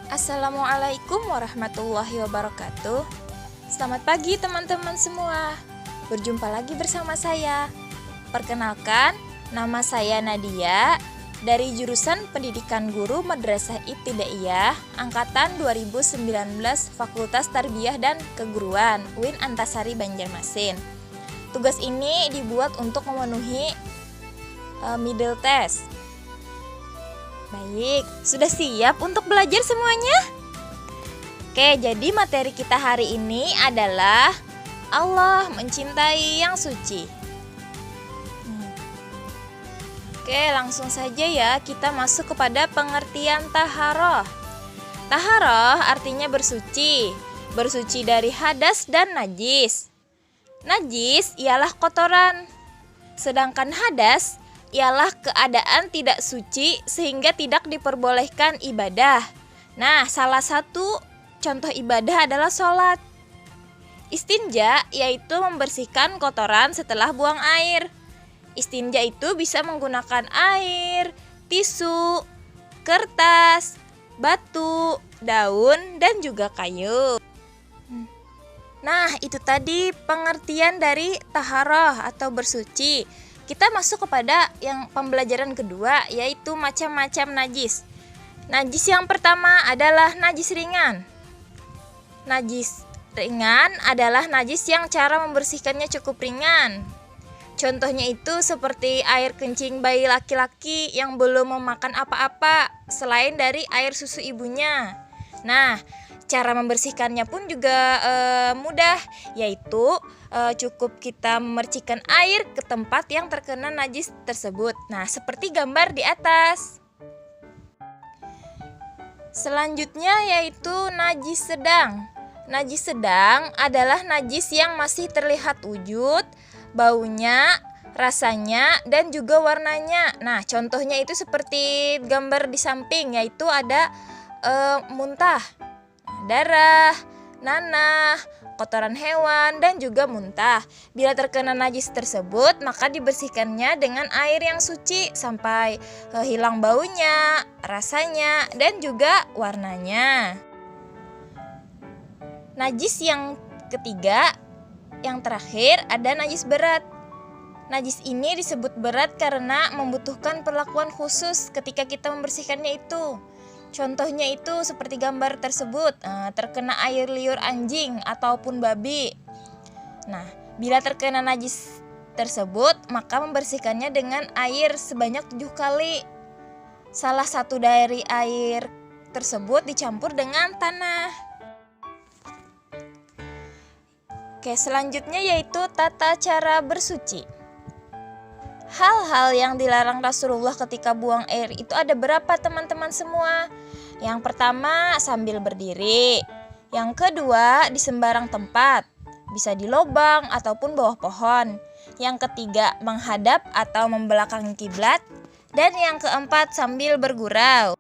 Assalamualaikum warahmatullahi wabarakatuh. Selamat pagi teman-teman semua. Berjumpa lagi bersama saya. Perkenalkan, nama saya Nadia dari jurusan Pendidikan Guru Madrasah Ibtidaiyah angkatan 2019 Fakultas Tarbiyah dan Keguruan UIN Antasari Banjarmasin. Tugas ini dibuat untuk memenuhi middle test. Baik, sudah siap untuk belajar semuanya? Oke, jadi materi kita hari ini adalah Allah mencintai yang suci. Oke, langsung saja ya kita masuk kepada pengertian taharoh. Taharoh artinya bersuci, bersuci dari hadas dan najis. Najis ialah kotoran, sedangkan hadas ialah keadaan tidak suci sehingga tidak diperbolehkan ibadah. Nah, salah satu contoh ibadah adalah sholat. Istinja yaitu membersihkan kotoran setelah buang air. Istinja itu bisa menggunakan air, tisu, kertas, batu, daun, dan juga kayu. Nah, itu tadi pengertian dari taharoh atau bersuci. Kita masuk kepada yang pembelajaran kedua, yaitu macam-macam najis. Najis yang pertama adalah najis ringan. Najis ringan adalah najis yang cara membersihkannya cukup ringan. Contohnya itu seperti air kencing bayi laki-laki yang belum memakan apa-apa selain dari air susu ibunya. Nah, cara membersihkannya pun juga mudah, yaitu cukup kita memercikan air ke tempat yang terkena najis tersebut. Nah, seperti gambar di atas. Selanjutnya yaitu najis sedang. Najis sedang adalah najis yang masih terlihat wujud, baunya, rasanya, dan juga warnanya. Nah, contohnya itu seperti gambar di samping, yaitu ada muntah, darah, nanah, kotoran hewan, dan juga muntah. Bila terkena najis tersebut, maka dibersihkannya dengan air yang suci sampai hilang baunya, rasanya, dan juga warnanya. Najis yang ketiga, yang terakhir ada najis berat. Najis ini disebut berat karena membutuhkan perlakuan khusus ketika kita membersihkannya itu. Contohnya itu seperti gambar tersebut, terkena air liur anjing ataupun babi. Nah, bila terkena najis tersebut, maka membersihkannya dengan air sebanyak 7 kali. Salah satu dari air tersebut dicampur dengan tanah. Oke, selanjutnya yaitu tata cara bersuci. Hal-hal yang dilarang Rasulullah ketika buang air itu ada berapa teman-teman semua? Yang pertama, sambil berdiri. Yang kedua, di sembarang tempat, bisa di lubang ataupun bawah pohon. Yang ketiga, menghadap atau membelakangi kiblat. Dan yang keempat, sambil bergurau.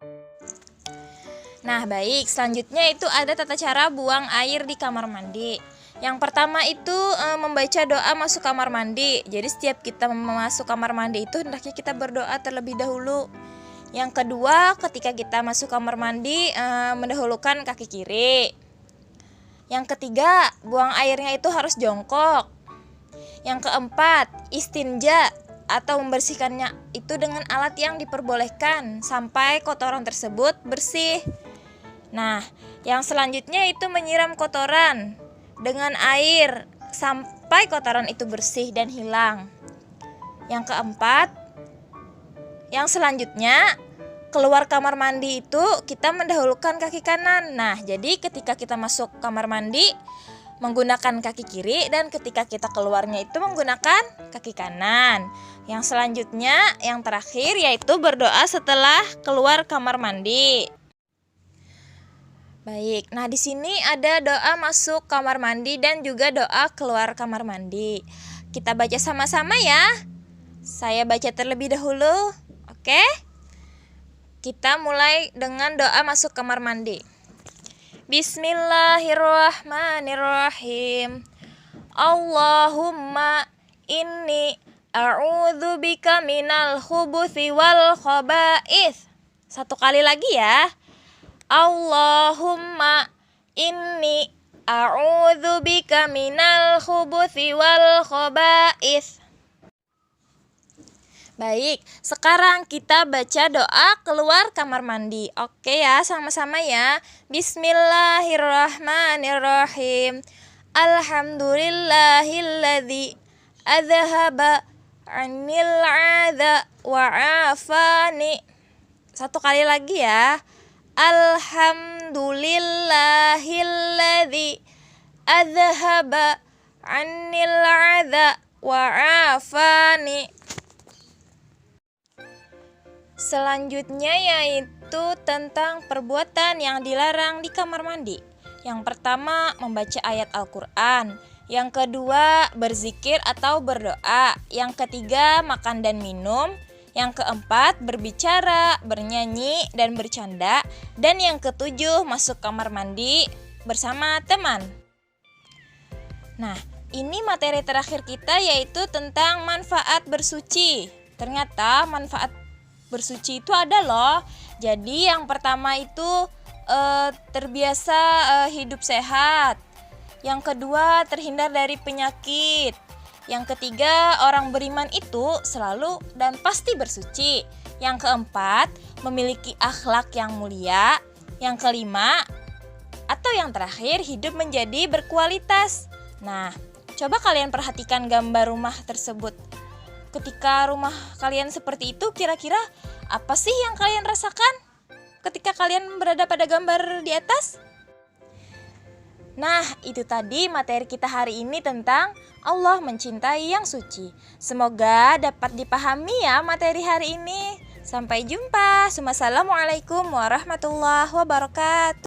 Nah, baik, selanjutnya itu ada tata cara buang air di kamar mandi. Yang pertama itu membaca doa masuk kamar mandi. Jadi setiap kita masuk kamar mandi itu hendaknya kita berdoa terlebih dahulu. Yang kedua, ketika kita masuk kamar mandi mendahulukan kaki kiri. Yang ketiga, buang airnya itu harus jongkok. Yang keempat, istinja atau membersihkannya itu dengan alat yang diperbolehkan sampai kotoran tersebut bersih. Nah, yang selanjutnya itu menyiram kotoran dengan air sampai kotoran itu bersih dan hilang. Yang keempat, yang selanjutnya keluar kamar mandi itu kita mendahulukan kaki kanan. Nah, jadi ketika kita masuk kamar mandi menggunakan kaki kiri dan ketika kita keluarnya itu menggunakan kaki kanan. Yang selanjutnya, yang terakhir yaitu berdoa setelah keluar kamar mandi. Baik, nah di sini ada doa masuk kamar mandi dan juga doa keluar kamar mandi. Kita baca sama-sama ya. Saya baca terlebih dahulu, oke? Kita mulai dengan doa masuk kamar mandi. Bismillahirrahmanirrahim. Allahumma inni a'udzubika minal khubuthi wal khaba'ith. Satu kali lagi ya. Allahumma inni a'udzubika minal khubuthi wal khaba'ith. Baik, sekarang kita baca doa keluar kamar mandi. Oke ya, sama-sama ya. Bismillahirrahmanirrahim. Alhamdulillahilladzi adzhaba 'anil 'adza wa 'afani. Satu kali lagi ya. Alhamdulillahilladzi adzhaba 'anil 'adza wa 'afani. Selanjutnya yaitu tentang perbuatan yang dilarang di kamar mandi. Yang pertama, membaca ayat Al-Quran. Yang kedua, berzikir atau berdoa. Yang ketiga, makan dan minum. Yang keempat, berbicara, bernyanyi, dan bercanda. Dan yang ketujuh, masuk kamar mandi bersama teman. Nah, ini materi terakhir kita yaitu tentang manfaat bersuci. Ternyata manfaat bersuci itu ada loh. Jadi yang pertama itu terbiasa hidup sehat. Yang kedua, terhindar dari penyakit. Yang ketiga, orang beriman itu selalu dan pasti bersuci. Yang keempat, memiliki akhlak yang mulia. Yang kelima, atau yang terakhir, hidup menjadi berkualitas. Nah, coba kalian perhatikan gambar rumah tersebut. Ketika rumah kalian seperti itu, kira-kira apa sih yang kalian rasakan ketika kalian berada pada gambar di atas? Nah, itu tadi materi kita hari ini tentang Allah mencintai yang suci. Semoga dapat dipahami ya materi hari ini. Sampai jumpa. Wassalamualaikum warahmatullahi wabarakatuh.